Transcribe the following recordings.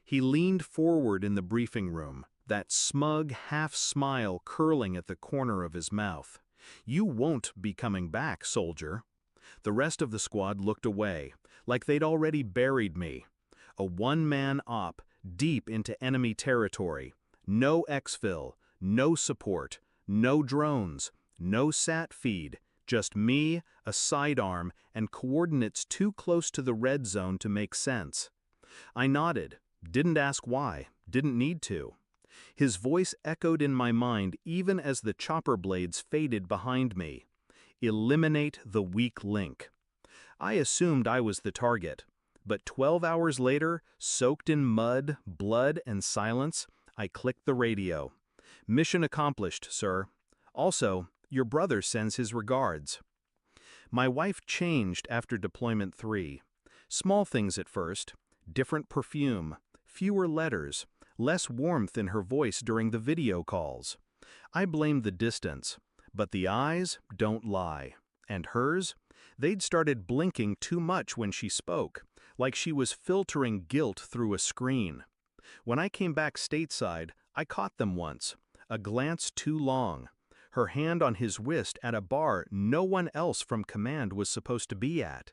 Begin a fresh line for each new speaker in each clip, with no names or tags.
He leaned forward in the briefing room, that smug half-smile curling at the corner of his mouth. "You won't be coming back, soldier." The rest of the squad looked away, like they'd already buried me. A one-man op, deep into enemy territory. No exfil, no support, no drones, no sat feed, just me, a sidearm, and coordinates too close to the red zone to make sense. I nodded, didn't ask why, didn't need to. His voice echoed in my mind even as the chopper blades faded behind me. Eliminate the weak link. I assumed I was the target, but 12 hours later, soaked in mud, blood, and silence, I clicked the radio. "Mission accomplished, sir. Also, your brother sends his regards." My wife changed after deployment 3. Small things at first, different perfume, fewer letters, less warmth in her voice during the video calls. I blamed the distance, but the eyes don't lie. And hers? They'd started blinking too much when she spoke, like she was filtering guilt through a screen. When I came back stateside, I caught them once, a glance too long. Her hand on his wrist at a bar no one else from command was supposed to be at.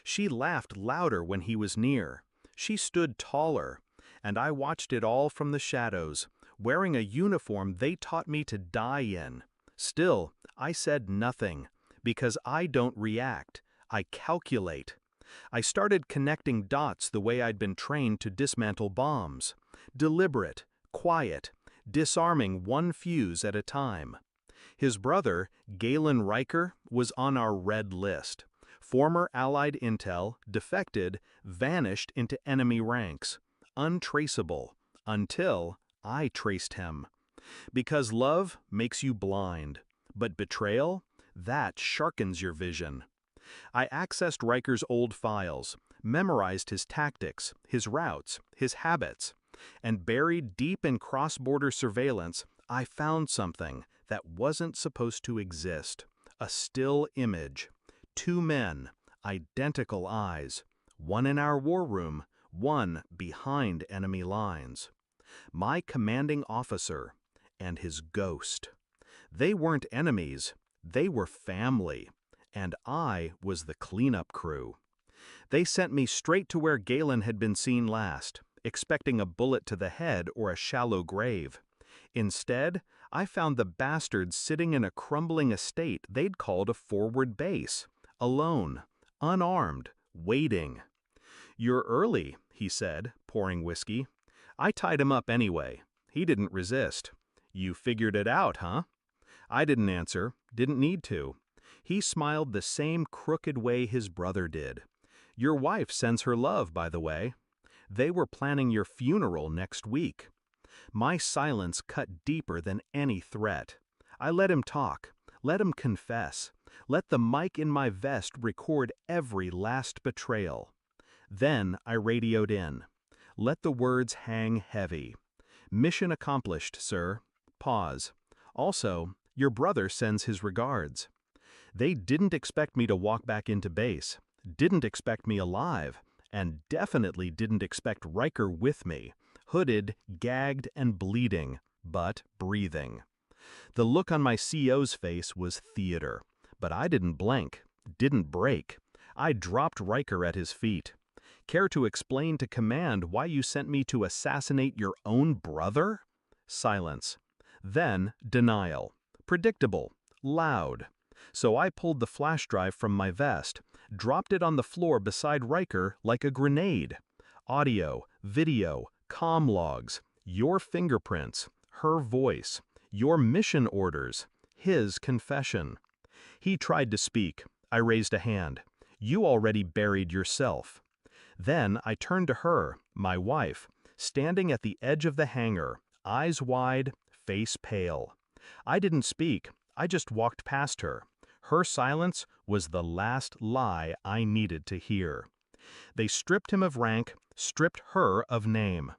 She laughed louder when he was near. She stood taller, and I watched it all from the shadows, wearing a uniform they taught me to die in. Still, I said nothing, because I don't react, I calculate. I started connecting dots the way I'd been trained to dismantle bombs. Deliberate, quiet, disarming one fuse at a time. His brother, Galen Riker, was on our red list. Former Allied intel, defected, vanished into enemy ranks. Untraceable, until I traced him. Because love makes you blind, but betrayal, that sharpens your vision. I accessed Riker's old files, memorized his tactics, his routes, his habits, and buried deep in cross-border surveillance, I found something that wasn't supposed to exist. A still image. 2 men, identical eyes, one in our war room, one behind enemy lines. My commanding officer and his ghost. They weren't enemies, they were family, and I was the cleanup crew. They sent me straight to where Galen had been seen last, expecting a bullet to the head or a shallow grave. Instead, I found the bastards sitting in a crumbling estate they'd called a forward base, alone, unarmed, waiting. "You're early," he said, pouring whiskey. "I tied him up anyway. He didn't resist. You figured it out, huh?" I didn't answer, didn't need to. He smiled the same crooked way his brother did. "Your wife sends her love, by the way. They were planning your funeral next week." My silence cut deeper than any threat. I let him talk, let him confess, let the mic in my vest record every last betrayal. Then I radioed in. Let the words hang heavy. "Mission accomplished, sir." Pause. "Also, your brother sends his regards." They didn't expect me to walk back into base, didn't expect me alive, and definitely didn't expect Riker with me, hooded, gagged, and bleeding, but breathing. The look on my CO's face was theater, but I didn't blank, didn't break. I dropped Riker at his feet. "Care to explain to command why you sent me to assassinate your own brother?" Silence. Then denial. Predictable. Loud. So I pulled the flash drive from my vest, dropped it on the floor beside Riker like a grenade. Audio, video, comm logs, your fingerprints, her voice, your mission orders, his confession. He tried to speak. I raised a hand. "You already buried yourself." Then I turned to her, my wife, standing at the edge of the hangar, eyes wide, face pale. I didn't speak, I just walked past her. Her silence was the last lie I needed to hear. They stripped him of rank, stripped her of name.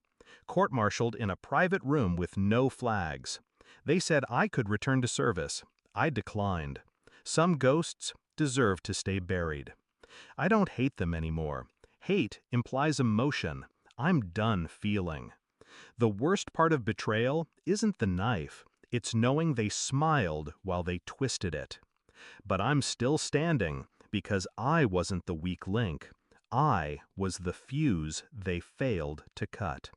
Court-martialed in a private room with no flags. They said I could return to service. I declined. Some ghosts deserve to stay buried. I don't hate them anymore. Hate implies emotion. I'm done feeling. The worst part of betrayal isn't the knife, it's knowing they smiled while they twisted it. But I'm still standing because I wasn't the weak link. I was the fuse they failed to cut.